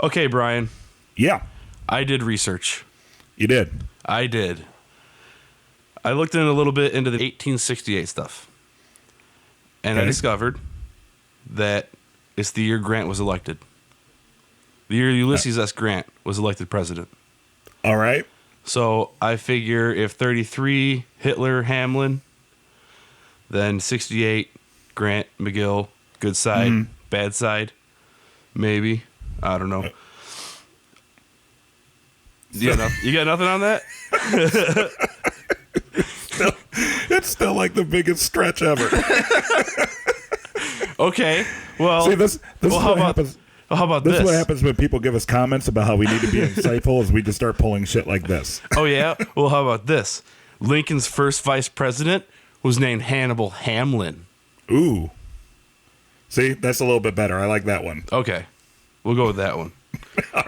Okay, Brian. Yeah. I did research. You did? I did. I looked in a little bit into the 1868 stuff. And I discovered that it's the year Grant was elected. The year Ulysses S. Grant was elected president. All right. So I figure if 33, Hitler, Hamlin, then 68, Grant, McGill, good side, bad side, maybe. I don't know. You got nothing on that? It's still like the biggest stretch ever. Okay. Well, see, this is what happens. How about this? This is what happens when people give us comments about how we need to be insightful is we just start pulling shit like this. Oh, yeah? Well, how about this? Lincoln's first vice president was named Hannibal Hamlin. Ooh. See, that's a little bit better. I like that one. Okay. We'll go with that one.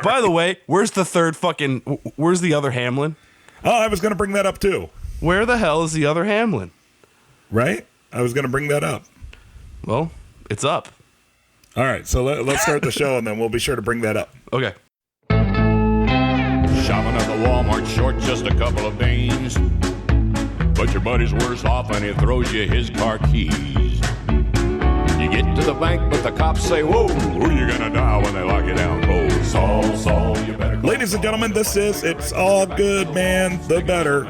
By the way, where's the other Hamlin? Oh, I was going to bring that up too. Where the hell is the other Hamlin? Right? I was going to bring that up. Well, it's up. All right, so let's start the show, and then we'll be sure to bring that up. Okay. Shopping at the Walmart, short just a couple of beans. But your buddy's worse off and he throws you his car keys. You get to the bank, but the cops say, whoa, who you gonna die when they lock you down? Oh, Saul, you better... Ladies and gentlemen, this is It's All Good, Man, the Better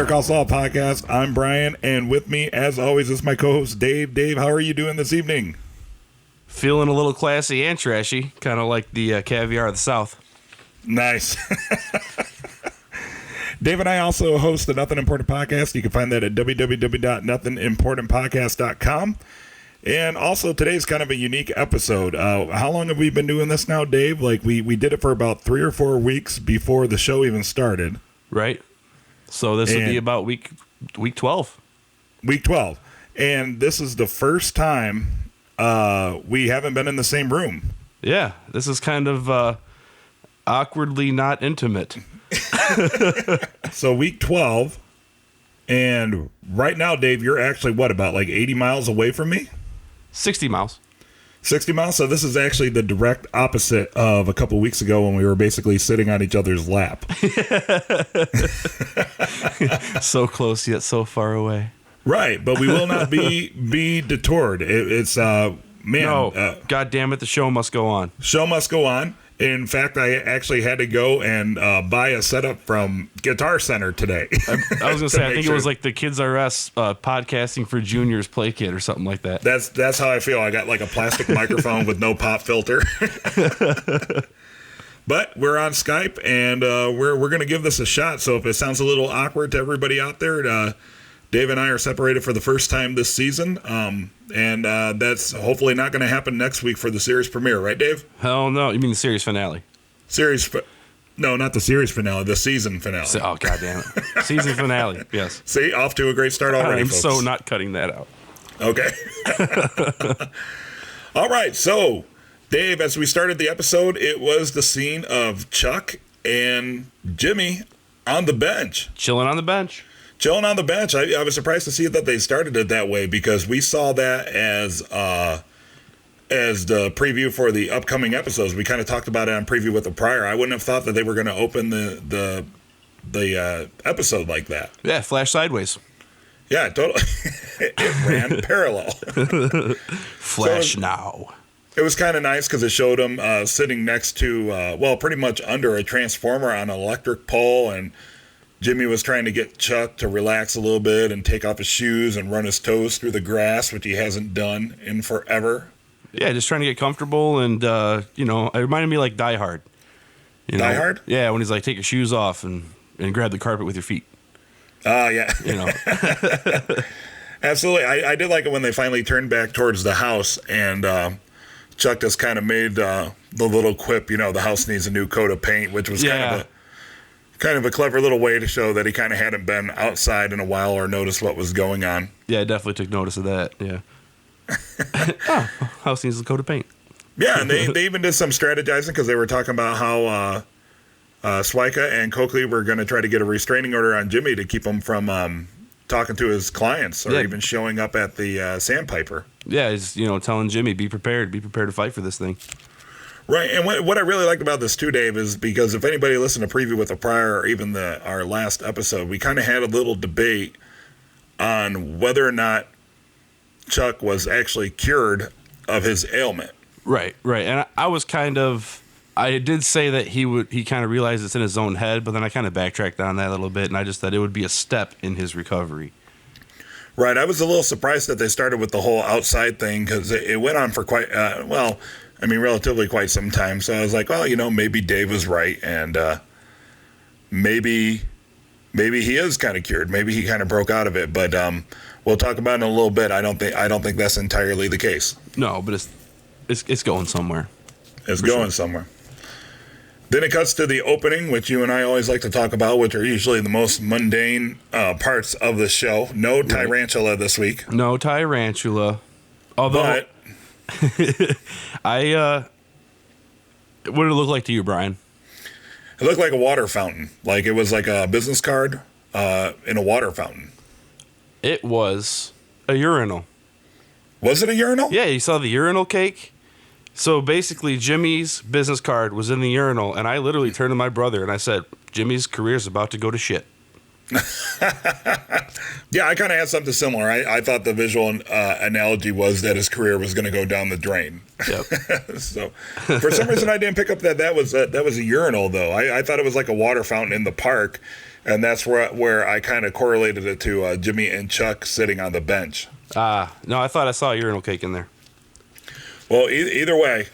Call Saul podcast. I'm Brian, and with me, as always, is my co-host, Dave. Dave, how are you doing this evening? Feeling a little classy and trashy, kind of like the caviar of the South. Nice. Dave and I also host the Nothing Important Podcast. You can find that at www.nothingimportantpodcast.com. And also, today's kind of a unique episode. How long have we been doing this now, Dave? Like, we did it for about 3 or 4 weeks before the show even started. Right. So this would be about week 12. Week 12. And this is the first time we haven't been in the same room. Yeah, this is kind of awkwardly not intimate. So week 12, and right now, Dave, you're actually, about like 80 miles away from me? 60 miles. 60 miles? So this is actually the direct opposite of a couple weeks ago when we were basically sitting on each other's lap. So close yet so far away. Right, but we will not be detoured. It's man. No, God damn it, the show must go on. Show must go on. In fact, I actually had to go and buy a setup from Guitar Center today. I was gonna say, I think it was like the Kids R Us podcasting for juniors play kit or something like that. That's how I feel. I got like a plastic microphone with no pop filter. But we're on Skype, and we're gonna give this a shot. So if it sounds a little awkward to everybody out there, Dave and I are separated for the first time this season, and that's hopefully not going to happen next week for the series premiere, right, Dave? Hell no. You mean the series finale? No, not the series finale, the season finale. Oh, God damn it. Season finale, yes. See, off to a great start already, I'm folks. so not cutting that out. Okay. All right, so, Dave, as we started the episode, it was the scene of Chuck and Jimmy on the bench. Chilling on the bench. Chilling on the bench. I was surprised to see that they started it that way because we saw that as the preview for the upcoming episodes. We kind of talked about it on Preview with the Prior. I wouldn't have thought that they were going to open the episode like that. Yeah, flash sideways. Yeah, totally. It ran parallel. Flash now. It was kind of nice because it showed him sitting next to, pretty much under a transformer on an electric pole, and Jimmy was trying to get Chuck to relax a little bit and take off his shoes and run his toes through the grass, which he hasn't done in forever. Yeah, just trying to get comfortable, and, it reminded me like Die Hard. Die Hard? Yeah, when he's like, take your shoes off and grab the carpet with your feet. Oh, yeah. Absolutely. I did like it when they finally turned back towards the house, and Chuck just kind of made the little quip, the house needs a new coat of paint, which was kind of a clever little way to show that he kind of hadn't been outside in a while or noticed what was going on. Yeah, I definitely took notice of that, yeah. House needs a coat of paint. Yeah, and they even did some strategizing because they were talking about how Swyka and Coakley were going to try to get a restraining order on Jimmy to keep him from talking to his clients or even showing up at the Sandpiper. Yeah, he's telling Jimmy, be prepared to fight for this thing. Right, and what I really liked about this too, Dave, is because if anybody listened to Preview with the Prior or even our last episode, we kind of had a little debate on whether or not Chuck was actually cured of his ailment. Right. And I did say that he kind of realized it's in his own head, but then I kind of backtracked on that a little bit, and I just thought it would be a step in his recovery. Right, I was a little surprised that they started with the whole outside thing because it went on for quite, relatively quite some time. So I was like, well, maybe Dave was right, and maybe he is kind of cured. Maybe he kind of broke out of it, but we'll talk about it in a little bit. I don't think that's entirely the case. No, but it's going somewhere. It's going somewhere. Then it cuts to the opening, which you and I always like to talk about, which are usually the most mundane parts of the show. No tarantula this week. No tarantula. Although, but, what did it look like to you, Brian? It looked like a water fountain. Like it was like a business card in a water fountain. It was a urinal. Was it a urinal? Yeah, you saw the urinal cake? So basically, Jimmy's business card was in the urinal, and I literally turned to my brother and I said, Jimmy's career's about to go to shit. Yeah, I kind of had something similar. I thought the visual analogy was that his career was going to go down the drain. Yep. So for some reason, I didn't pick up that was a urinal, though. I thought it was like a water fountain in the park, and that's where I kind of correlated it to Jimmy and Chuck sitting on the bench. No, I thought I saw a urinal cake in there. Well, either way,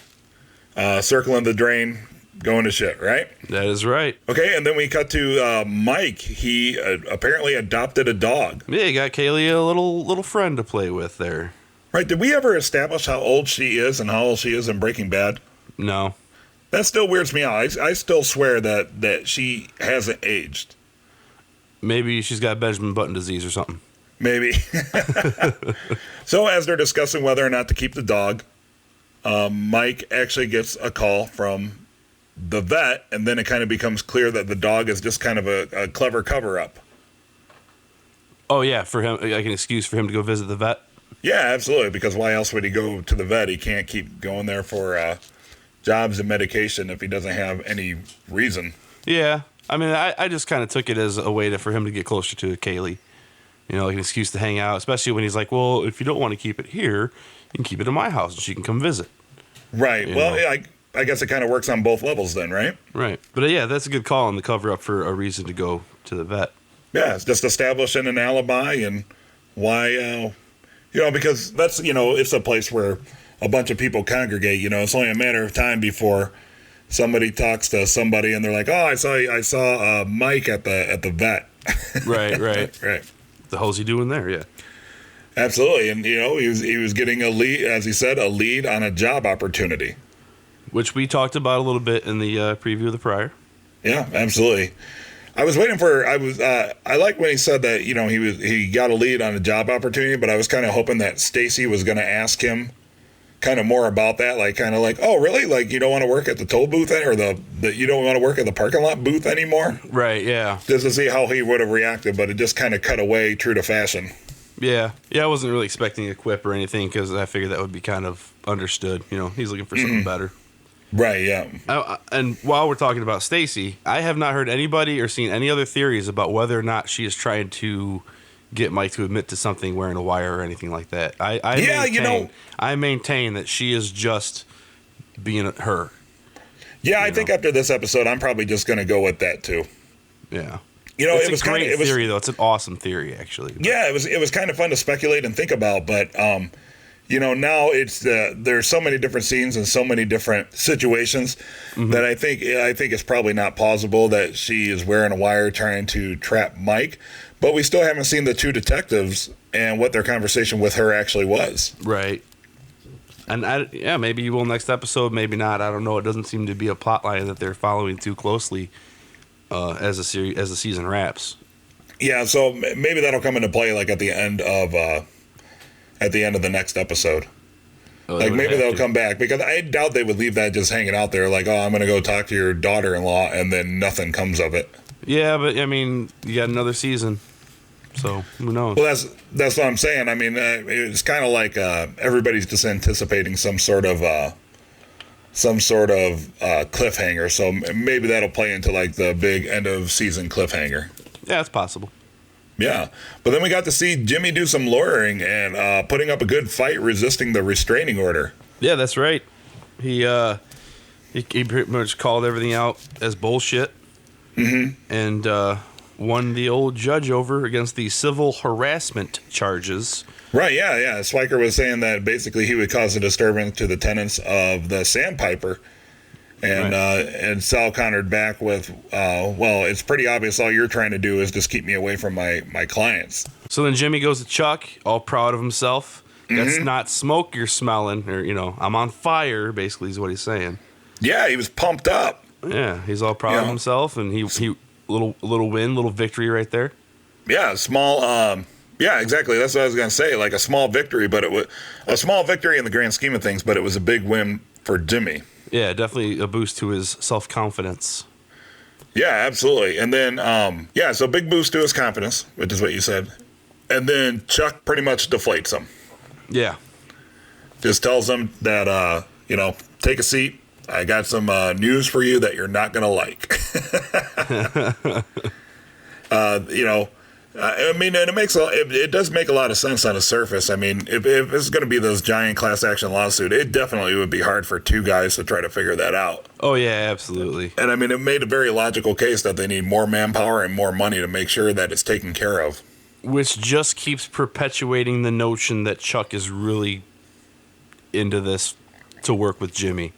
circling the drain, going to shit, right? That is right. Okay, and then we cut to Mike. He apparently adopted a dog. Yeah, you got Kaylee a little friend to play with there. Right, did we ever establish how old she is and how old she is in Breaking Bad? No. That still weirds me out. I still swear that she hasn't aged. Maybe she's got Benjamin Button disease or something. Maybe. So as they're discussing whether or not to keep the dog, Mike actually gets a call from the vet, and then it kind of becomes clear that the dog is just kind of a clever cover-up. Oh, yeah, for him, like an excuse for him to go visit the vet? Yeah, absolutely, because why else would he go to the vet? He can't keep going there for jobs and medication if he doesn't have any reason. Yeah, I mean, I just kind of took it as a way for him to get closer to Kaylee. Like an excuse to hang out, especially when he's like, well, if you don't want to keep it here, you can keep it in my house and she can come visit. Right. Well, yeah, I guess it kind of works on both levels then, right? Right. But yeah, that's a good call on the cover up for a reason to go to the vet. Yeah, it's just establishing an alibi and why, because that's, it's a place where a bunch of people congregate. It's only a matter of time before somebody talks to somebody and they're like, oh, I saw Mike at the vet. Right. Right. The hell's he doing there? Yeah. Absolutely. And, he was getting a lead, as he said, a lead on a job opportunity. Which we talked about a little bit in the preview of the prior. Yeah, absolutely. I was waiting for, I like when he said that, he got a lead on a job opportunity, but I was kind of hoping that Stacy was going to ask him kind of more about that, oh, really? Like, you don't want to work at the toll booth or you don't want to work at the parking lot booth anymore? Right, yeah. Just to see how he would have reacted, but it just kind of cut away true to fashion. Yeah, I wasn't really expecting a quip or anything because I figured that would be kind of understood. He's looking for something better. Right, yeah. And while we're talking about Stacy, I have not heard anybody or seen any other theories about whether or not she is trying to get Mike to admit to something wearing a wire or anything like that. I maintain that she is just being her. Yeah, I think after this episode, I'm probably just going to go with that too. Yeah. It was a great theory, though. It's an awesome theory, actually. Yeah, it was kind of fun to speculate and think about, but now it's there's so many different scenes and so many different situations that I think it's probably not plausible that she is wearing a wire trying to trap Mike, but we still haven't seen the two detectives and what their conversation with her actually was. Right. And maybe you will next episode, maybe not. I don't know. It doesn't seem to be a plot line that they're following too closely as the season wraps. Yeah, so maybe that'll come into play like at the end of the next episode. Oh, like maybe they'll come back, because I doubt they would leave that just hanging out there like, oh, I'm going to go talk to your daughter-in-law, and then nothing comes of it. Yeah, but I mean, you got another season, so who knows? Well, that's what I'm saying. I mean, it's kind of like everybody's just anticipating some sort of some sort of cliffhanger. So maybe that'll play into like the big end of season cliffhanger. Yeah, it's possible. Yeah, but then we got to see Jimmy do some lawyering and putting up a good fight, resisting the restraining order. Yeah, that's right. He pretty much called everything out as bullshit, and won the old judge over against the civil harassment charges. Right, yeah. Swiker was saying that basically he would cause a disturbance to the tenants of the Sandpiper. And and Saul countered back with, well, it's pretty obvious all you're trying to do is just keep me away from my clients. So then Jimmy goes to Chuck, all proud of himself. That's not smoke you're smelling, or, I'm on fire, basically is what he's saying. Yeah, he was pumped up. Yeah, he's all proud of himself, and he little win, little victory right there. Yeah, small, yeah, exactly. That's what I was going to say, like a small victory, but it was a small victory in the grand scheme of things, but it was a big win for Jimmy. Yeah, definitely a boost to his self-confidence. Yeah, absolutely. And then, so big boost to his confidence, which is what you said. And then Chuck pretty much deflates him. Yeah. Just tells him that, take a seat. I got some news for you that you're not going to like. I mean, and it does make a lot of sense on the surface. I mean, if it's going to be this giant class action lawsuit, it definitely would be hard for two guys to try to figure that out. Oh, yeah, absolutely. And I mean, it made a very logical case that they need more manpower and more money to make sure that it's taken care of. Which just keeps perpetuating the notion that Chuck is really into this to work with Jimmy.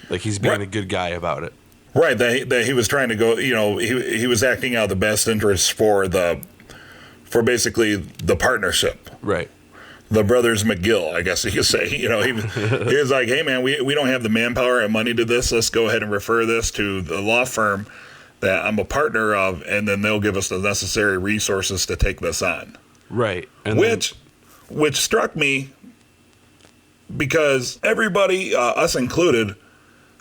Like he's being a good guy about it. Right, that he was trying to go, he was acting out the best interests for basically the partnership. Right. The brothers McGill, I guess you could say. He was like, hey, man, we don't have the manpower and money to this. Let's go ahead and refer this to the law firm that I'm a partner of, and then they'll give us the necessary resources to take this on. Right. And which struck me because everybody, us included,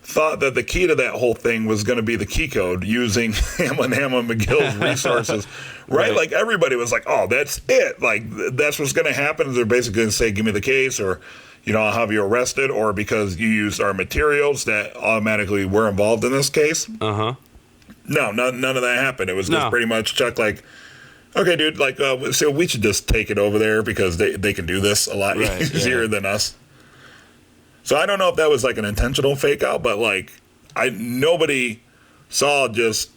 thought that the key to that whole thing was going to be the key code using Hamlin McGill's resources, right? Like everybody was like, oh, that's it. Like that's what's going to happen. They're basically going to say, give me the case, or, I'll have you arrested, or because you used our materials that automatically were involved in this case. Uh-huh. No, none of that happened. It was just pretty much Chuck like, okay, dude, like, so we should just take it over there because they can do this a lot easier than us. So I don't know if that was like an intentional fake out, but like nobody saw just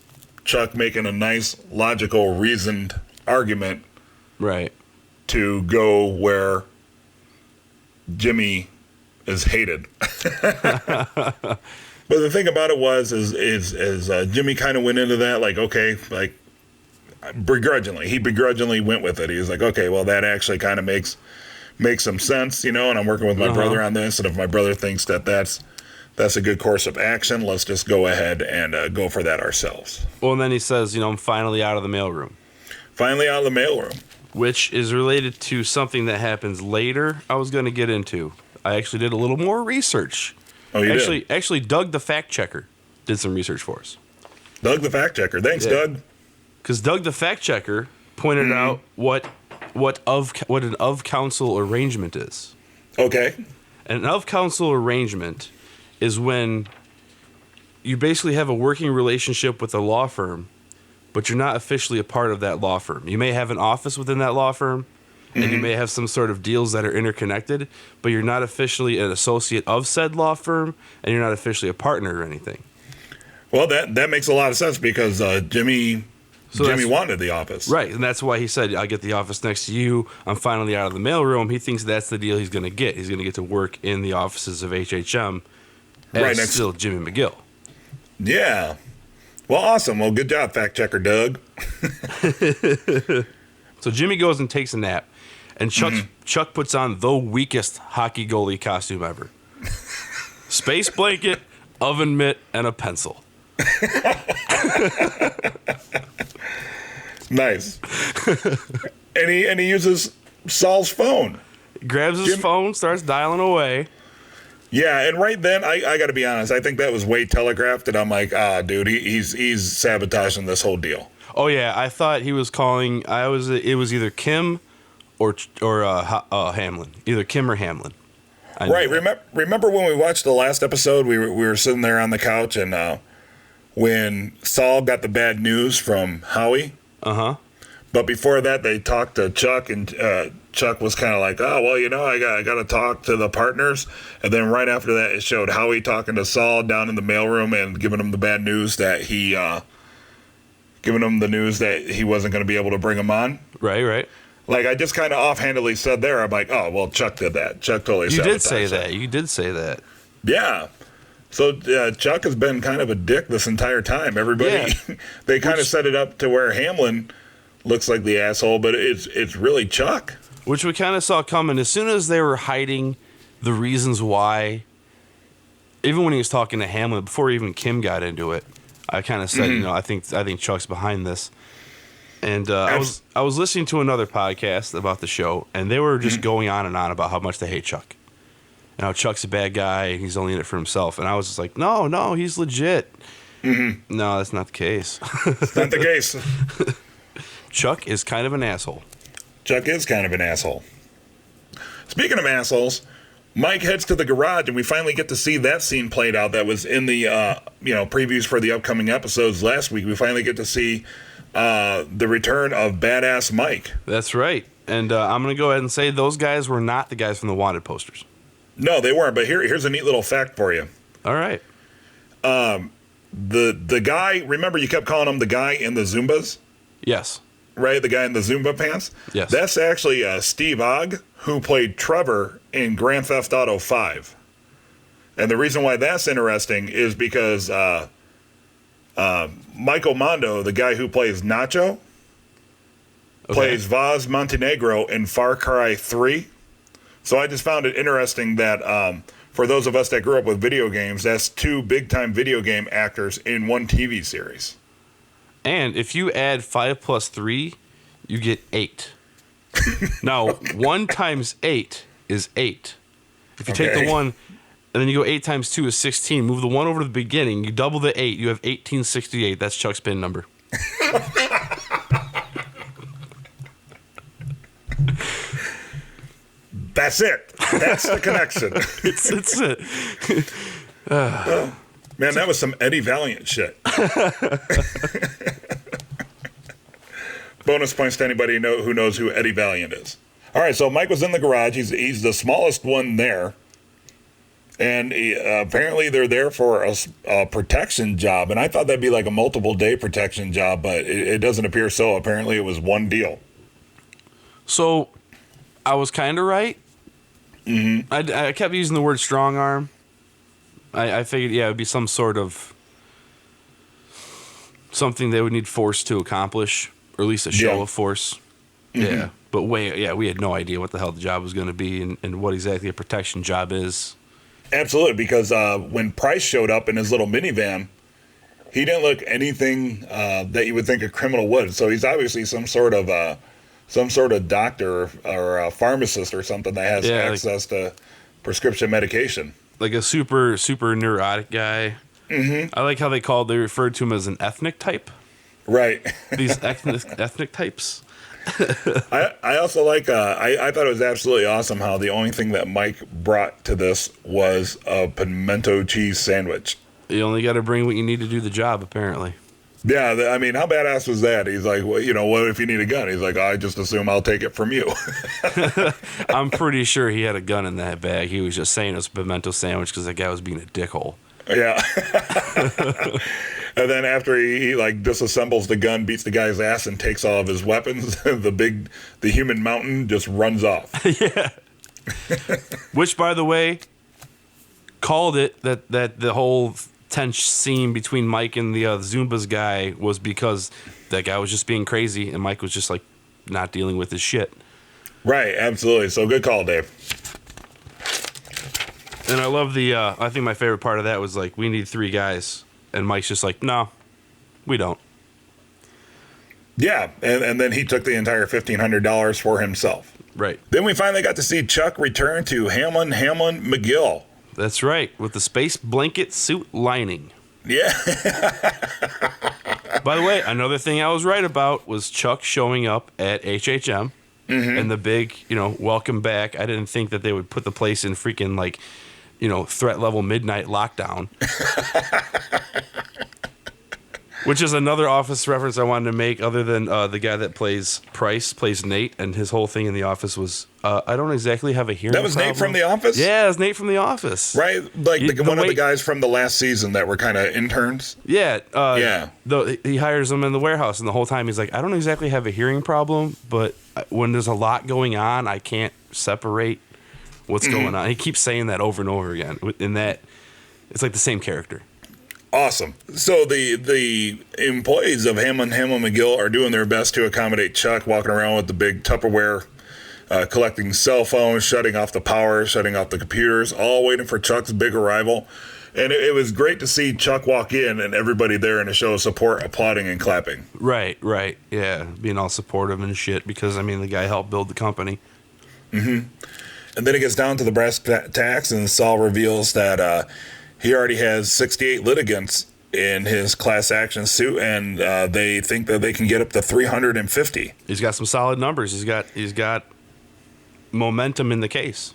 Chuck making a nice, logical, reasoned argument to go where Jimmy is hated. But the thing about it is Jimmy kind of went into that like, okay, like begrudgingly. He begrudgingly went with it. He was like, okay, well, that actually kind of makes some sense, and I'm working with my brother on this, and if my brother thinks that that's a good course of action, let's just go ahead and go for that ourselves. Well, and then he says, I'm finally out of the mailroom. Finally out of the mailroom. Which is related to something that happens later I was going to get into. I actually did a little more research. Oh, you did? Actually, Doug the fact checker did some research for us. Doug the fact checker. Thanks, Doug. Because Doug the fact checker pointed out what an of counsel arrangement is. Okay. An of counsel arrangement is when you basically have a working relationship with a law firm, but you're not officially a part of that law firm. You may have an office within that law firm, and you may have some sort of deals that are interconnected, but you're not officially an associate of said law firm, and you're not officially a partner or anything. Well, that makes a lot of sense because Jimmy wanted the office. Right, and that's why he said, I'll get the office next to you. I'm finally out of the mailroom. He thinks that's the deal he's going to get. He's going to get to work in the offices of HHM as still Jimmy McGill. Yeah. Well, awesome. Well, good job, fact checker Doug. So Jimmy goes and takes a nap, and Chuck puts on the weakest hockey goalie costume ever. Space blanket, oven mitt, and a pencil. Nice. and he uses Saul's phone. Grabs his phone, starts dialing away. Yeah, and right then, I got to be honest, I think that was way telegraphed, and I'm like, dude, he's sabotaging this whole deal. Oh yeah, I thought he was calling. It was either Kim or Hamlin, either Kim or Hamlin. Right. Remember when we watched the last episode? We were sitting there on the couch, and when Saul got the bad news from Howie. But before that, they talked to Chuck, and Chuck was kind of like, "Oh, well, I got to talk to the partners." And then right after that, it showed Howie talking to Saul down in the mailroom and giving him the bad news that he wasn't going to be able to bring him on. Right. Like, I just kind of offhandedly said there, I'm like, "Oh, well, Chuck did that. Chuck totally You did say that. You did say that. Yeah. So Chuck has been kind of a dick this entire time. Everybody, they kind of set it up to where Hamlin looks like the asshole, but it's really Chuck. Which we kind of saw coming as soon as they were hiding the reasons why. Even when he was talking to Hamlin, before even Kim got into it, I kind of said, I think Chuck's behind this. And I was listening to another podcast about the show, and they were just going on and on about how much they hate Chuck. And how Chuck's a bad guy, and he's only in it for himself. And I was just like, no, he's legit. No, that's not the case. It's not the case. Chuck is kind of an asshole. Chuck is kind of an asshole. Speaking of assholes, Mike heads to the garage, and we finally get to see that scene played out that was in the previews for the upcoming episodes last week. We finally get to see the return of Badass Mike. That's right. And I'm going to go ahead and say those guys were not the guys from the Wanted posters. No, they weren't, but here's a neat little fact for you. All right. The guy, remember you kept calling him the guy in the Zumbas? Yes. Right, the guy in the Zumba pants? Yes. That's actually Steve Ogg, who played Trevor in Grand Theft Auto 5. And the reason why that's interesting is because Michael Mondo, the guy who plays Nacho, plays Vaz Montenegro in Far Cry 3. So I just found it interesting that for those of us that grew up with video games, that's two big-time video game actors in one TV series. And if you add 5 plus 3, you get 8. Now, 1 times 8 is 8. If you take the 1, and then you go 8 times 2 is 16. Move the 1 over to the beginning. You double the 8. You have 1868. That's Chuck's pin number. That's it. That's the connection. That's it. Man, that was some Eddie Valiant shit. Bonus points to anybody who knows who Eddie Valiant is. All right, so Mike was in the garage. He's the smallest one there. And apparently they're there for a protection job. And I thought that'd be like a multiple-day protection job, but it doesn't appear so. Apparently it was one deal. So I was kind of right. Mm-hmm. I kept using the word strong arm. I figured, it would be some sort of something they would need force to accomplish, or at least a show of force. Mm-hmm. Yeah, but we had no idea what the hell the job was going to be and what exactly a protection job is. Absolutely, because when Price showed up in his little minivan, he didn't look anything that you would think a criminal would. So he's obviously some sort of doctor or a pharmacist or something that has access to prescription medication. Like a super neurotic guy. Mm-hmm. I like how they referred to him as an ethnic type. Right. These ethnic types. I also like, I thought it was absolutely awesome how the only thing that Mike brought to this was a pimento cheese sandwich. You only got to bring what you need to do the job, apparently. Yeah, I mean, how badass was that? He's like, well, what if you need a gun? He's like, I just assume I'll take it from you. I'm pretty sure he had a gun in that bag. He was just saying it was a pimento sandwich because that guy was being a dickhole. Yeah. And then after he disassembles the gun, beats the guy's ass, and takes all of his weapons, the human mountain just runs off. Yeah. Which, by the way, called it that the whole tense scene between Mike and the Zumbas guy was because that guy was just being crazy and Mike was just like not dealing with his shit. Right, absolutely. So good call, Dave. And I love I think my favorite part of that was like, we need 3 guys, and Mike's just like, no, we don't. Yeah, and then he took the entire $1,500 for himself. Right. Then we finally got to see Chuck return to Hamlin McGill. That's right, with the space blanket suit lining. Yeah. By the way, another thing I was right about was Chuck showing up at HHM and the big, welcome back. I didn't think that they would put the place in freaking like, threat level midnight lockdown. Which is another Office reference I wanted to make, other than the guy that plays Price, plays Nate, and his whole thing in The Office was, I don't exactly have a hearing That was problem. Nate from The Office? Yeah, it was Nate from The Office. Right? Like one of the guys from the last season that were kind of interns? Yeah. Yeah. He hires them in the warehouse, and the whole time he's like, I don't exactly have a hearing problem, but when there's a lot going on, I can't separate what's going on. He keeps saying that over and over again. In that, it's like the same character. Awesome. So the employees of Hamlin McGill are doing their best to accommodate Chuck, walking around with the big Tupperware, collecting cell phones, shutting off the power, shutting off the computers, all waiting for Chuck's big arrival. And it was great to see Chuck walk in and everybody there in a show of support, applauding and clapping. Right. Yeah, being all supportive and shit because, the guy helped build the company. Mm-hmm. And then it gets down to the brass tacks, and Saul reveals that he already has 68 litigants in his class action suit, and they think that they can get up to 350. He's got some solid numbers. He's got momentum in the case.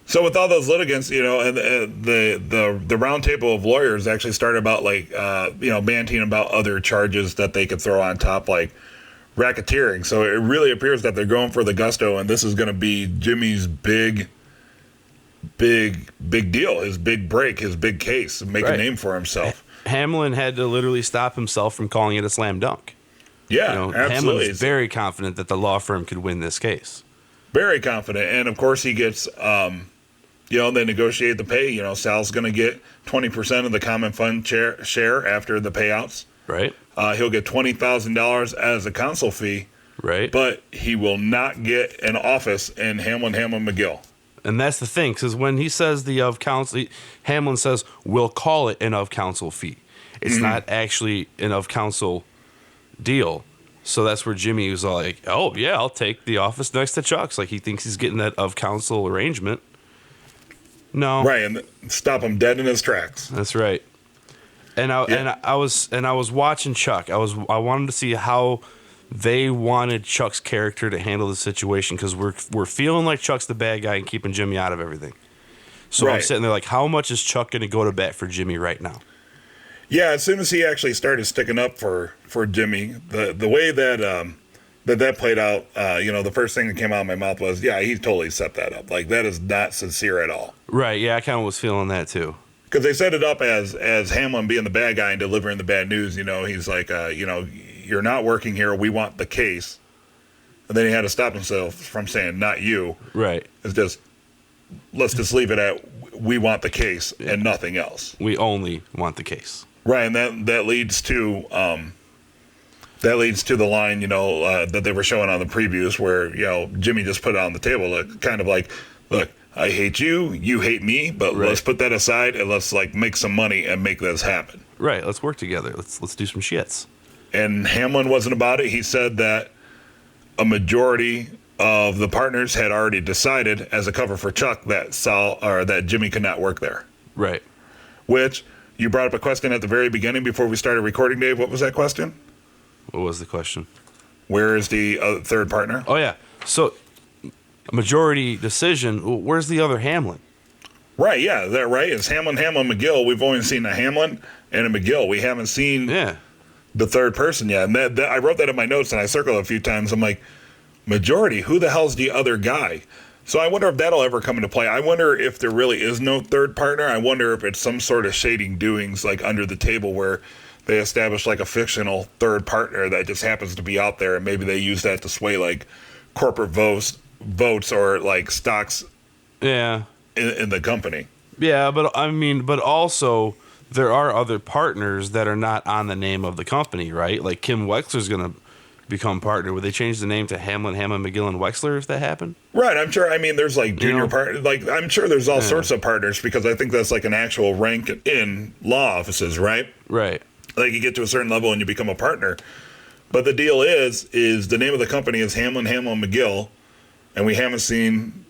So with all those litigants, and the round table of lawyers actually started about banting about other charges that they could throw on top, like racketeering. So it really appears that they're going for the gusto, and this is going to be Jimmy's big deal, his big break, his big case, make a name for himself. Hamlin had to literally stop himself from calling it a slam dunk. Yeah, absolutely. Hamlin was very confident that the law firm could win this case. Very confident, and of course he gets, they negotiate the pay. Sal's going to get 20% of the common fund share after the payouts. Right. He'll get $20,000 as a counsel fee. Right. But he will not get an office in Hamlin McGill. And that's the thing, because when he says the of counsel, Hamlin says, we'll call it an of counsel fee. It's not actually an of counsel deal. So that's where Jimmy was all like, oh, yeah, I'll take the office next to Chuck's. Like, he thinks he's getting that of counsel arrangement. No. Right, and stop him dead in his tracks. That's right. And I was watching Chuck. I wanted to see how they wanted Chuck's character to handle the situation, because we're feeling like Chuck's the bad guy and keeping Jimmy out of everything. So I'm sitting there like, how much is Chuck going to go to bat for Jimmy right now? Yeah, as soon as he actually started sticking up for Jimmy, the way that that played out, the first thing that came out of my mouth was, yeah, he totally set that up. Like, that is not sincere at all. Right, yeah, I kind of was feeling that too. Because they set it up as Hamlin being the bad guy and delivering the bad news. He's like, you're not working here. We want the case. And then he had to stop himself from saying, not you. Right. It's just, let's just leave it at, we want the case and nothing else. We only want the case. Right, and that leads to the line, that they were showing on the previews where, Jimmy just put it on the table, kind of like, look, I hate you, you hate me, but let's put that aside and let's make some money and make this happen. Right, let's work together. Let's do some shits. And Hamlin wasn't about it. He said that a majority of the partners had already decided as a cover for Chuck that that Jimmy could not work there. Right. Which you brought up a question at the very beginning before we started recording, Dave. What was that question? What was the question? Where is the third partner? Oh, yeah. So, a majority decision. Where's the other Hamlin? Right, yeah. That right. It's Hamlin McGill. We've only seen a Hamlin and a McGill. We haven't seen the third person yet. And that I wrote that in my notes, and I circled it a few times. I'm like, majority? Who the hell's the other guy? So I wonder if that'll ever come into play. I wonder if there really is no third partner. I wonder if it's some sort of shading doings under the table where they establish a fictional third partner that just happens to be out there, and maybe they use that to sway corporate votes or stocks in the company. Yeah, but also there are other partners that are not on the name of the company, right? Like Kim Wexler's going to become partner. Would they change the name to Hamlin, McGill, and Wexler if that happened? Right, I'm sure. I mean, there's junior partners. I'm sure there's all sorts of partners, because I think that's an actual rank in law offices, right? Right. You get to a certain level and you become a partner. But the deal is the name of the company is Hamlin McGill, and we haven't seen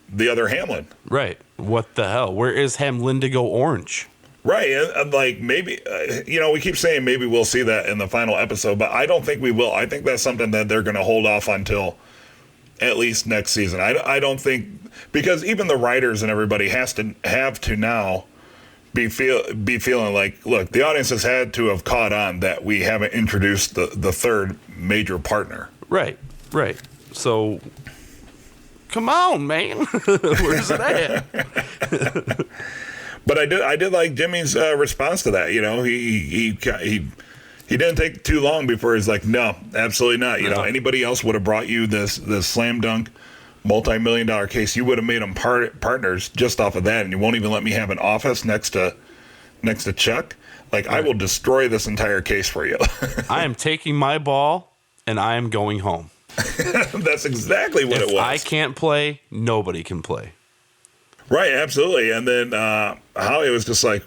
the other Hamlin. Right. What the hell? Where is Hamlindigo Orange? Right, and maybe, we keep saying maybe we'll see that in the final episode, but I don't think we will. I think that's something that they're going to hold off until at least next season. I don't think, because even the writers and everybody have to now be feeling like, look, the audience has had to have caught on that we haven't introduced the third major partner. Right. So, come on, man. Where's it at? But I did like Jimmy's response to that. You know, he didn't take too long before he's like, no, absolutely not. You know, anybody else would have brought you this slam dunk multi-million-dollar case. You would have made them partners just off of that, and you won't even let me have an office next to Chuck. Like, I will destroy this entire case for you. I am taking my ball and I am going home. That's exactly what it was. If I can't play, nobody can play. Right, absolutely. And then Howie was just like,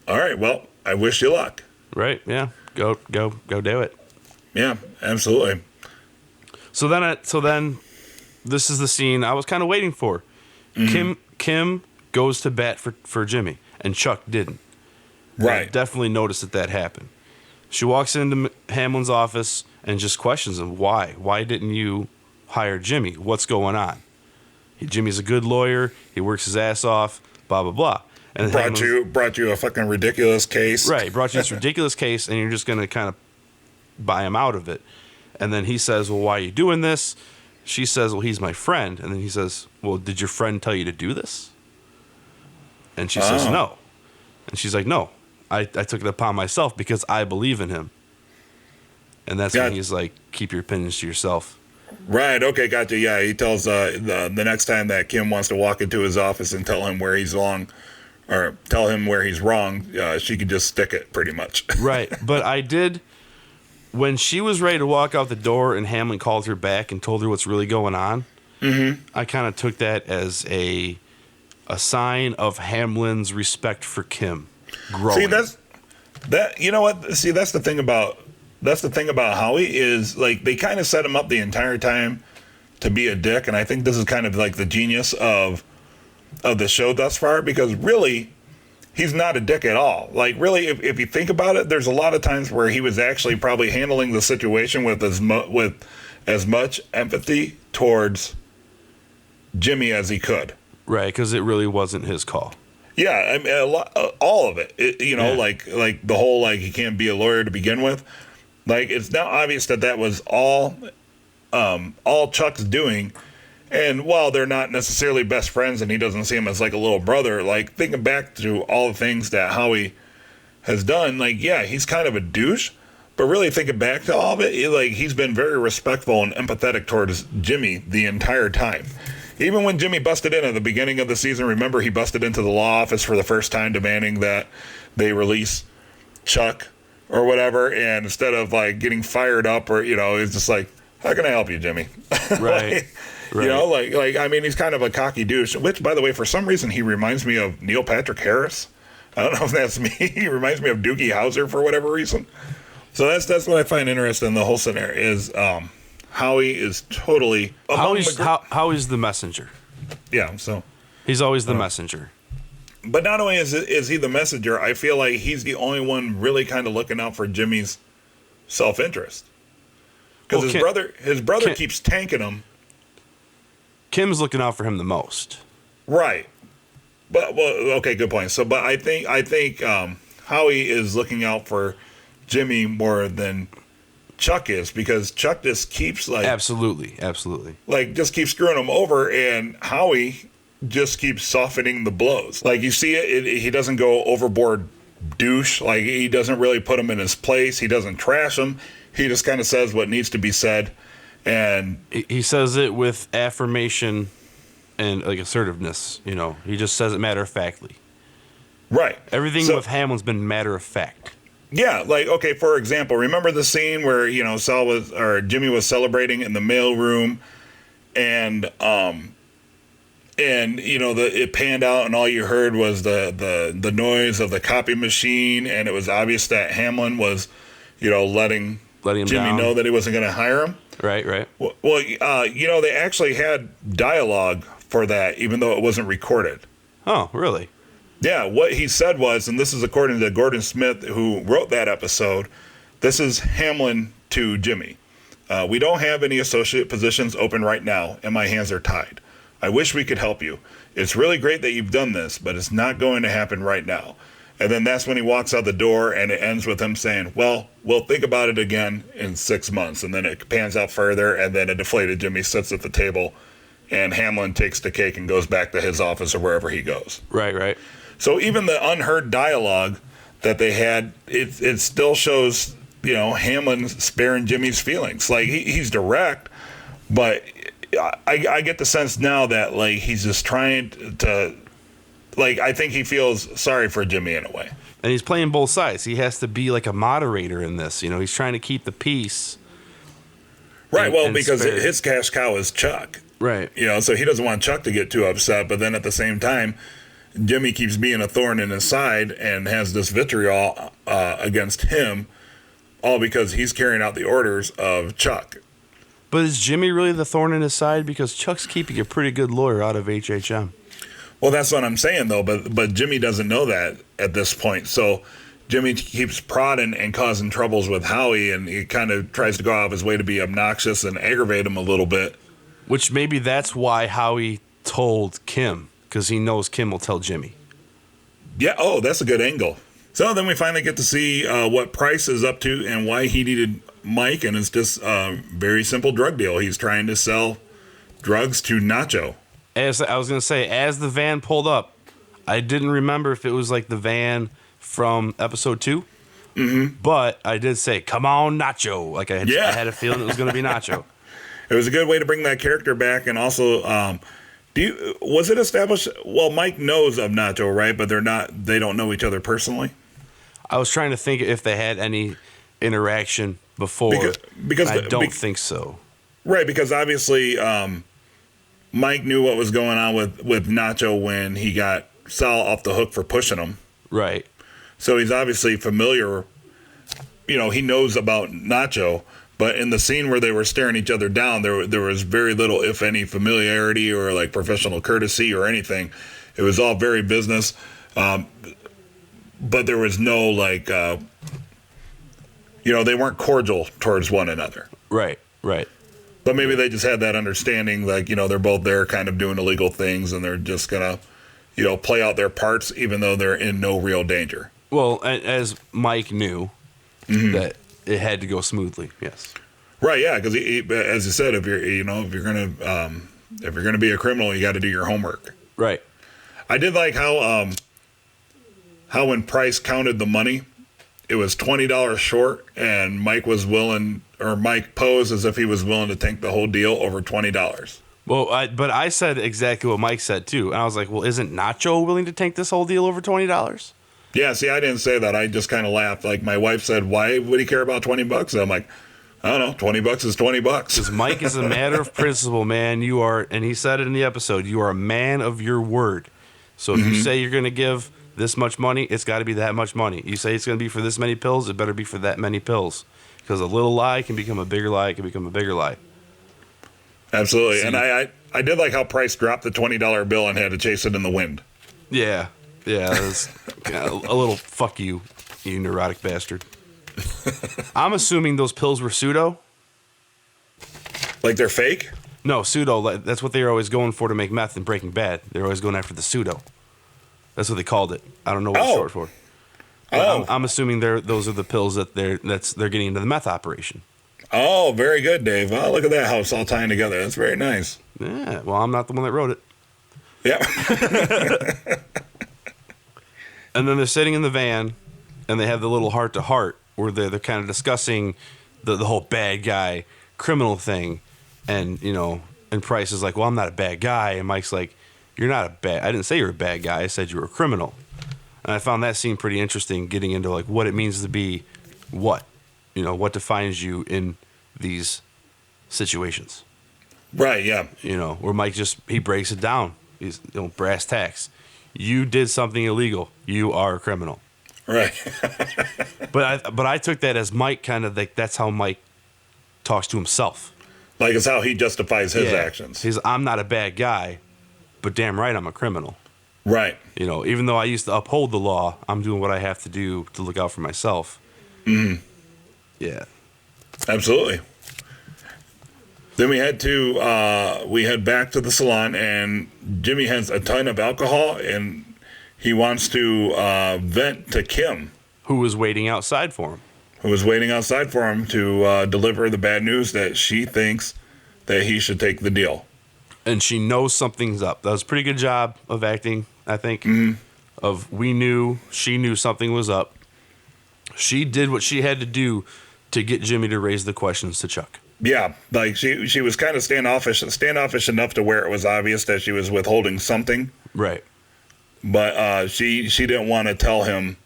all right, well, I wish you luck. Right, yeah. Go do it. Yeah, absolutely. So then this is the scene I was kind of waiting for. Mm-hmm. Kim goes to bat for Jimmy, and Chuck didn't. Right. I definitely noticed that happened. She walks into Hamlin's office and just questions him, why? Why didn't you hire Jimmy? What's going on? Jimmy's a good lawyer. He works his ass off, blah, blah, blah. And brought you a fucking ridiculous case. Right, brought you this ridiculous case, and you're just going to kind of buy him out of it. And then he says, well, why are you doing this? She says, well, he's my friend. And then he says, well, did your friend tell you to do this? And she says, no. And she's like, no, I took it upon myself because I believe in him. And that's when he's like, keep your opinions to yourself. Right. Okay. Gotcha. Yeah. He tells the next time that Kim wants to walk into his office and tell him where he's wrong, or tell him where he's wrong, she could just stick it pretty much. Right. But I did, when she was ready to walk out the door and Hamlin called her back and told her what's really going on, I kind of took that as a sign of Hamlin's respect for Kim growing. See, that. You know what? See, that's the thing about Howie is, like, they kind of set him up the entire time to be a dick, and I think this is kind of like the genius of the show thus far, because really he's not a dick at all. Like, really, if you think about it, there's a lot of times where he was actually probably handling the situation with as much empathy towards Jimmy as he could. Right, because it really wasn't his call. Yeah, I mean, all of it. Like the whole, like, he can't be a lawyer to begin with. Like, it's now obvious that was all Chuck's doing. And while they're not necessarily best friends and he doesn't see him as like a little brother, like, thinking back to all the things that Howie has done, like, yeah, he's kind of a douche. But really thinking back to all of it, like, he's been very respectful and empathetic towards Jimmy the entire time. Even when Jimmy busted in at the beginning of the season, remember, he busted into the law office for the first time demanding that they release Chuck or whatever, and instead of, like, getting fired up, or, it's just like, how can I help you, Jimmy? Right. Right. Like I mean, he's kind of a cocky douche, which, by the way, for some reason, he reminds me of Neil Patrick Harris. I don't know if that's me. He reminds me of Doogie Howser for whatever reason. So that's what I find interesting in the whole scenario is Howie is totally... Howie's the messenger. Yeah, so... He's always the messenger. But not only is he the messenger, I feel like he's the only one really kind of looking out for Jimmy's self-interest. Because his brother keeps tanking him. Kim's looking out for him the most. Right. But, well, okay, good point. So, but I think Howie is looking out for Jimmy more than Chuck is, because Chuck just keeps, like... Absolutely. Like, just keeps screwing him over, and Howie just keeps softening the blows. Like, you see it, he doesn't go overboard douche. Like, he doesn't really put him in his place. He doesn't trash him. He just kind of says what needs to be said. And he says it with affirmation and, like, assertiveness. He just says it matter-of-factly. Right. Everything with Hamlin's been matter-of-fact. Yeah, like, okay, for example, remember the scene where, Jimmy was celebrating in the mailroom, and it panned out, and all you heard was the noise of the copy machine, and it was obvious that Hamlin was, letting him Jimmy know that he wasn't going to hire him. Right. Well, they actually had dialogue for that, even though it wasn't recorded. Oh, really? Yeah, what he said was, and this is according to Gordon Smith, who wrote that episode, this is Hamlin to Jimmy. We don't have any associate positions open right now, and my hands are tied. I wish we could help you. It's really great that you've done this, but it's not going to happen right now. And then that's when he walks out the door, and it ends with him saying, well, we'll think about it again in 6 months. And then it pans out further, and then a deflated Jimmy sits at the table, and Hamlin takes the cake and goes back to his office or wherever he goes. Right. So even the unheard dialogue that they had, it still shows, Hamlin sparing Jimmy's feelings. Like, he's direct, but I get the sense now that, like, he's just trying to, like, I think he feels sorry for Jimmy in a way. And he's playing both sides. He has to be like a moderator in this. He's trying to keep the peace. Right, because his cash cow is Chuck. Right. So he doesn't want Chuck to get too upset, but then at the same time, Jimmy keeps being a thorn in his side and has this vitriol against him, all because he's carrying out the orders of Chuck. But is Jimmy really the thorn in his side? Because Chuck's keeping a pretty good lawyer out of HHM. Well, that's what I'm saying, though, but Jimmy doesn't know that at this point. So Jimmy keeps prodding and causing troubles with Howie, and he kind of tries to go out of his way to be obnoxious and aggravate him a little bit. Which maybe that's why Howie told Kim, because he knows Kim will tell Jimmy. Yeah, that's a good angle. So then we finally get to see what Price is up to and why he needed Mike, and it's just a very simple drug deal. He's trying to sell drugs to Nacho. As I was going to say, as the van pulled up, I didn't remember if it was like the van from episode 2. Mm-hmm. But I did say, come on, Nacho. Like I had a feeling it was going to be Nacho. It was a good way to bring that character back. And also, was it established? Well, Mike knows of Nacho, right? But they don't know each other personally. I was trying to think if they had any interaction before. Because I don't think so. Right, because obviously Mike knew what was going on with Nacho when he got Saul off the hook for pushing him. Right. So he's obviously familiar. He knows about Nacho. But in the scene where they were staring each other down, there was very little, if any, familiarity or like professional courtesy or anything. It was all very business. But there was no like, they weren't cordial towards one another. Right. But maybe they just had that understanding, like, they're both there kind of doing illegal things and they're just going to, play out their parts even though they're in no real danger. Well, as Mike knew that it had to go smoothly, yes. Right, yeah, because as you said, if you're gonna be a criminal, you got to do your homework. Right. I did like how when Price counted the money, it was $20 short, and Mike posed as if he was willing to tank the whole deal over $20. Well, but I said exactly what Mike said too, and I was like, well, isn't Nacho willing to tank this whole deal over $20? Yeah, see, I didn't say that. I just kind of laughed. Like, my wife said, why would he care about $20? And I'm like, I don't know, $20 is $20. Because Mike is a matter of principle, man. You are, and he said it in the episode, you are a man of your word. So if you say you're going to give this much money, it's got to be that much money. You say it's going to be for this many pills, it better be for that many pills. Because a little lie can become a bigger lie, can become a bigger lie. Absolutely. See? And I did like how Price dropped the $20 bill and had to chase it in the wind. Yeah. Yeah, it was a little fuck you, you neurotic bastard. I'm assuming those pills were pseudo. Like they're fake? No, pseudo. That's what they were always going for to make meth in Breaking Bad. They were always going after the pseudo. That's what they called it. I don't know what it's short for. I'm assuming those are the pills that they're getting into the meth operation. Oh, very good, Dave. Oh, look at that how it's all tying together. That's very nice. Yeah. Well, I'm not the one that wrote it. Yeah. And then they're sitting in the van, and they have the little heart-to-heart where they're kind of discussing the whole bad guy criminal thing, and and Price is like, well, I'm not a bad guy, and Mike's like, you're not a bad. I didn't say you're a bad guy. I said you were a criminal, and I found that scene pretty interesting, getting into like what it means to be what defines you in these situations. Right. Yeah. Where Mike he breaks it down. He's brass tacks. You did something illegal. You are a criminal. Right. But I took that as Mike kind of like that's how Mike talks to himself. Like it's how he justifies his actions. I'm not a bad guy, but damn right I'm a criminal. Right. Even though I used to uphold the law, I'm doing what I have to do to look out for myself. Mm. Yeah. Absolutely. Then we head back to the salon, and Jimmy has a ton of alcohol, and he wants to vent to Kim, who was waiting outside for him. To deliver the bad news that she thinks that he should take the deal. And she knows something's up. That was a pretty good job of acting, I think. Mm-hmm. She knew something was up. She did what she had to do to get Jimmy to raise the questions to Chuck. Yeah, like she was kind of standoffish enough to where it was obvious that she was withholding something. Right. But she didn't want to tell him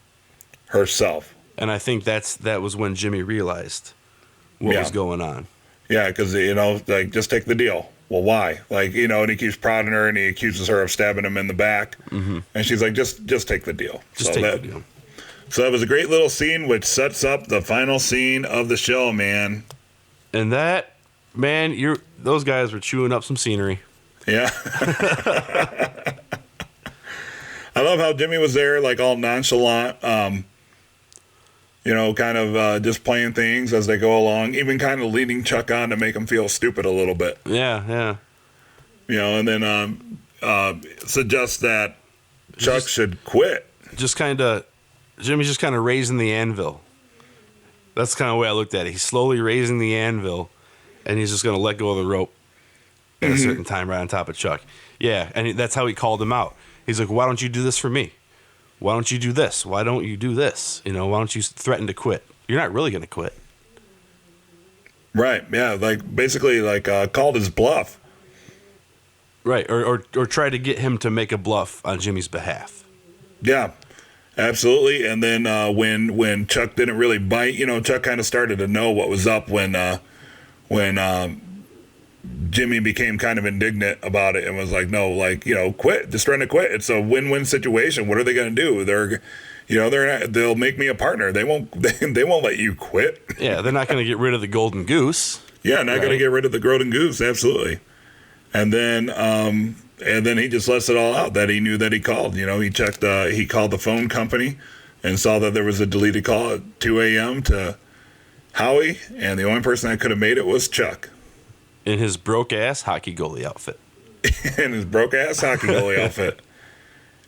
herself. And I think that was when Jimmy realized what was going on. Yeah, because, like, just take the deal. Well, why? Like, and he keeps prodding her, and he accuses her of stabbing him in the back. Mm-hmm. And she's like, just take the deal. Take the deal. So that was a great little scene, which sets up the final scene of the show, man. And that, man, those guys were chewing up some scenery. Yeah. I love how Jimmy was there, like, all nonchalant, kind of just playing things as they go along, even kind of leading Chuck on to make him feel stupid a little bit. Yeah. And then suggests that Chuck should quit. Jimmy's just kind of raising the anvil. That's kind of the way I looked at it. He's slowly raising the anvil, and he's just going to let go of the rope at a certain time right on top of Chuck. Yeah, and that's how he called him out. He's like, why don't you do this for me? Why don't you do this? Why don't you do this? Why don't you threaten to quit? You're not really going to quit. Right, yeah, like basically called his bluff. Right, or try to get him to make a bluff on Jimmy's behalf. Yeah, absolutely. And then when Chuck didn't really bite, Chuck kind of started to know what was up when Jimmy became kind of indignant about it and was like, no, quit, just trying to quit. It's a win-win situation. What are they going to do? They'll make me a partner. They won't let you quit. Yeah, they're not going to get rid of the golden goose. Yeah, not going to get rid of the golden goose. Absolutely. And then he just lets it all out that he knew that he called. He checked. He called the phone company and saw that there was a deleted call at 2 a.m. to Howie, and the only person that could have made it was Chuck. In his broke-ass hockey goalie outfit.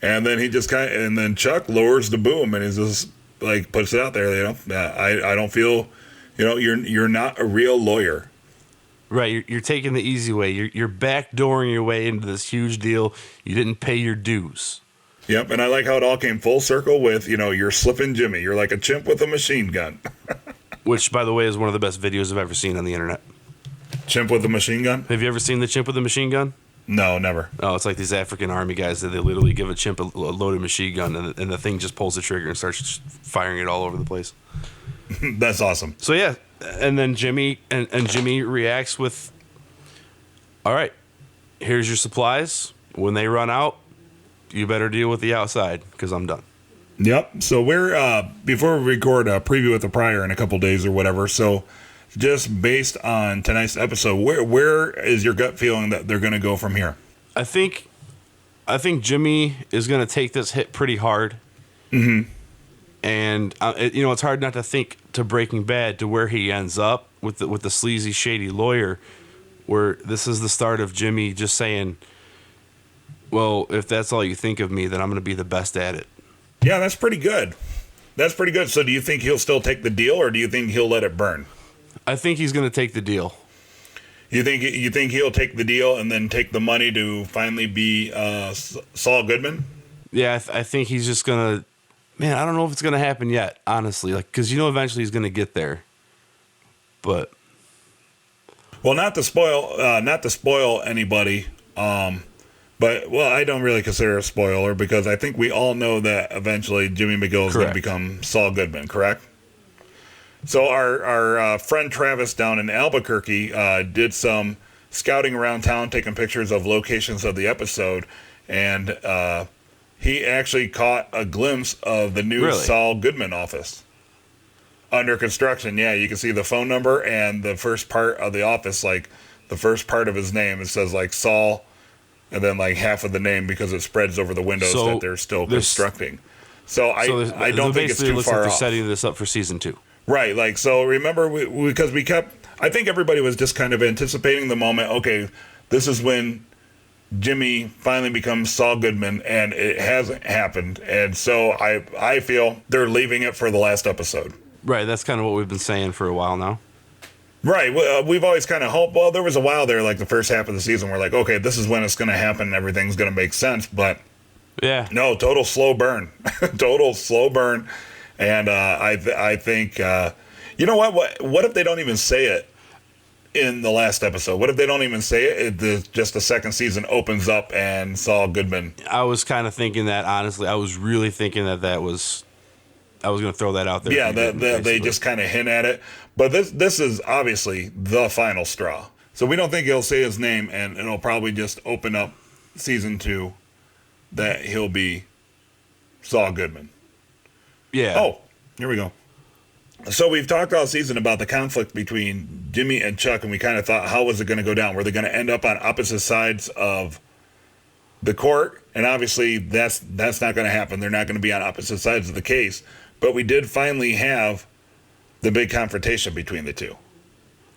And then and then Chuck lowers the boom and he just like puts it out there. I don't feel, you're not a real lawyer. Right, you're taking the easy way. You're backdooring your way into this huge deal. You didn't pay your dues. Yep, and I like how it all came full circle with, you're slipping Jimmy. You're like a chimp with a machine gun. Which, by the way, is one of the best videos I've ever seen on the internet. Chimp with a machine gun? Have you ever seen the chimp with a machine gun? No, never. Oh, it's like these African army guys that they literally give a chimp a loaded machine gun, and the thing just pulls the trigger and starts firing it all over the place. That's awesome. So yeah, and then Jimmy and Jimmy reacts with, "All right, here's your supplies. When they run out, you better deal with the outside because I'm done." Yep. So we're before we record a preview with the Prior in a couple days or whatever. So just based on tonight's episode, where is your gut feeling that they're going to go from here? I think Jimmy is going to take this hit pretty hard. Mm-hmm. And it's hard not to think to Breaking Bad to where he ends up with the sleazy, shady lawyer, where this is the start of Jimmy just saying, "Well, if that's all you think of me, then I'm going to be the best at it." Yeah, that's pretty good. So do you think he'll still take the deal, or do you think he'll let it burn? I think he's going to take the deal. You think he'll take the deal and then take the money to finally be Saul Goodman? Yeah, I think he's just going to. Man, I don't know if it's going to happen yet, honestly. Because eventually he's going to get there. But well, not to spoil anybody. But I don't really consider it a spoiler because I think we all know that eventually Jimmy McGill is going to become Saul Goodman. Correct. So our friend Travis down in Albuquerque did some scouting around town, taking pictures of locations of the episode, and he actually caught a glimpse of the new Saul Goodman office under construction. Yeah, you can see the phone number and the first part of the office, like the first part of his name. It says like Saul, and then like half of the name because it spreads over the windows that they're still constructing. So I don't think it's too far off. They're setting this up for season 2. Right, so remember because we kept I think everybody was just kind of anticipating the moment. Okay, this is when Jimmy finally becomes Saul Goodman, and it hasn't happened. And so I feel they're leaving it for the last episode. Right, that's kind of what we've been saying for a while now. Right, we've always kind of hoped. Well, there was a while there, like the first half of the season, we're like, okay, this is when it's going to happen, and everything's going to make sense. But yeah, no, total slow burn, total slow burn. And I think, you know what? What if they don't even say it in the last episode? What if they don't even say it? Just the second season opens up and Saul Goodman. I was kind of thinking that, honestly. I was really thinking that was. I was going to throw that out there. Yeah, they just kind of hint at it. But this is obviously the final straw. So we don't think he'll say his name, and it'll probably just open up season 2 that he'll be Saul Goodman. Yeah. Oh, here we go. So we've talked all season about the conflict between Jimmy and Chuck, and we kind of thought, how was it going to go down? Were they going to end up on opposite sides of the court? And obviously that's not going to happen. They're not going to be on opposite sides of the case. But we did finally have the big confrontation between the two.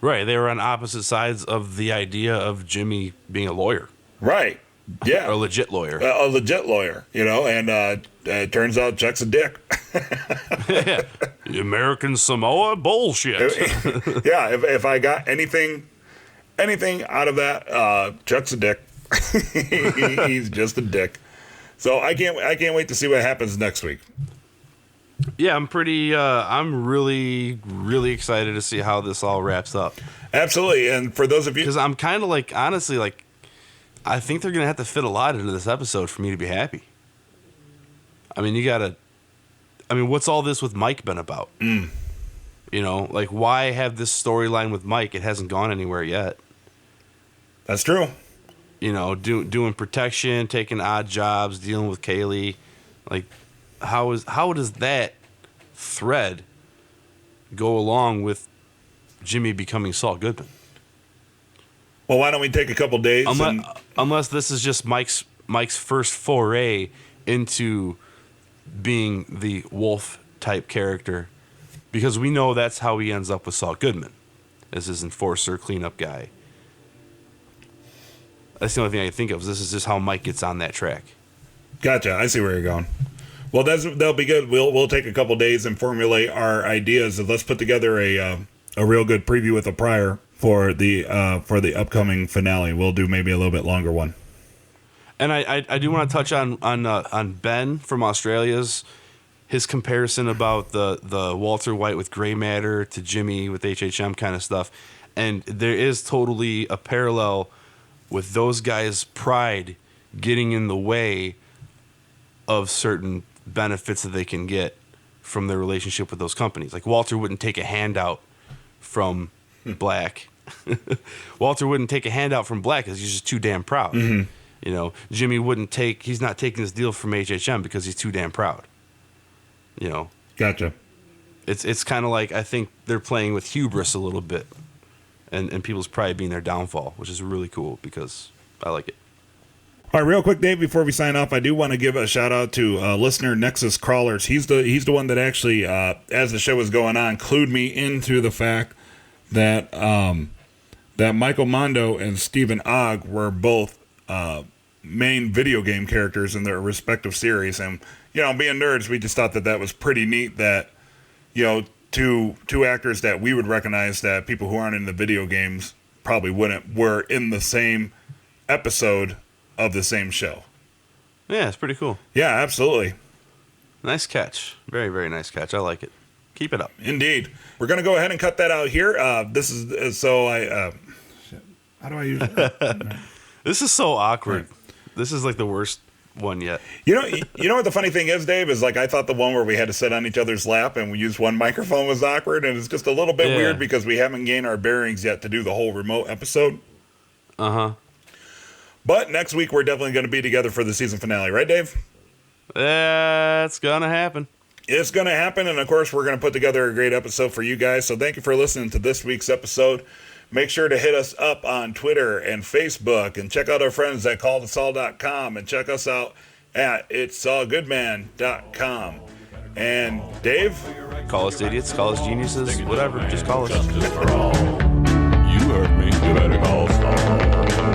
Right. They were on opposite sides of the idea of Jimmy being a lawyer. Right. Yeah. A legit lawyer. A legit lawyer, and it turns out Chuck's a dick. Yeah. American Samoa bullshit. Yeah. If I got anything out of that, Chuck's a dick. He's just a dick. So I can't wait to see what happens next week. Yeah, I'm really, really excited to see how this all wraps up. Absolutely. And for those of you, because I'm kind of like, honestly, like, I think they're going to have to fit a lot into this episode for me to be happy. I mean, what's all this with Mike been about? Mm. Like, why have this storyline with Mike? It hasn't gone anywhere yet. That's true. Doing protection, taking odd jobs, dealing with Kaylee. Like, how does that thread go along with Jimmy becoming Saul Goodman? Well, why don't we take a couple days? Unless this is just Mike's first foray into being the wolf type character, because we know that's how he ends up with Saul Goodman, as his enforcer, cleanup guy. That's the only thing I can think of. This is just how Mike gets on that track. Gotcha. I see where you're going. Well, that'll be good. We'll take a couple days and formulate our ideas, and let's put together a real good preview with a prior for the upcoming finale. We'll do maybe a little bit longer one. And I do want to touch on Ben from Australia's his comparison about the Walter White with gray matter to Jimmy with HHM kind of stuff, and there is totally a parallel with those guys' pride getting in the way of certain benefits that they can get from their relationship with those companies. Like, Walter wouldn't take a handout from Black. Walter wouldn't take a handout from Black because he's just too damn proud. Mm-hmm. Jimmy he's not taking this deal from HHM because he's too damn proud. Gotcha. It's kind of like, I think they're playing with hubris a little bit, and people's pride being their downfall, which is really cool because I like it. All right, real quick, Dave, before we sign off, I do want to give a shout out to listener Nexus Crawlers. He's the one that actually, as the show was going on, clued me into the fact that that Michael Mondo and Stephen Ogg were both main video game characters in their respective series. And, being nerds, we just thought that was pretty neat that, two actors that we would recognize that people who aren't in the video games probably wouldn't were in the same episode of the same show. Yeah, it's pretty cool. Yeah, absolutely. Nice catch. Very, very nice catch. I like it. Keep it up. Indeed. We're going to go ahead and cut that out here. This is so I how do I use it? This is so awkward. Right. This is like the worst one yet. You know what the funny thing is, Dave, is like I thought the one where we had to sit on each other's lap and we used one microphone was awkward, and it's just a little bit weird because we haven't gained our bearings yet to do the whole remote episode. Uh-huh. But next week, we're definitely going to be together for the season finale. Right, Dave? It's going to happen. It's going to happen. And, of course, we're going to put together a great episode for you guys. So thank you for listening to this week's episode. Make sure to hit us up on Twitter and Facebook. And check out our friends at calltosaul.com. And check us out at itssaulgoodman.com. And, Dave? Call us idiots. Call us geniuses. Whatever. Just call us. Justice for all. hurt me, you better call Saul.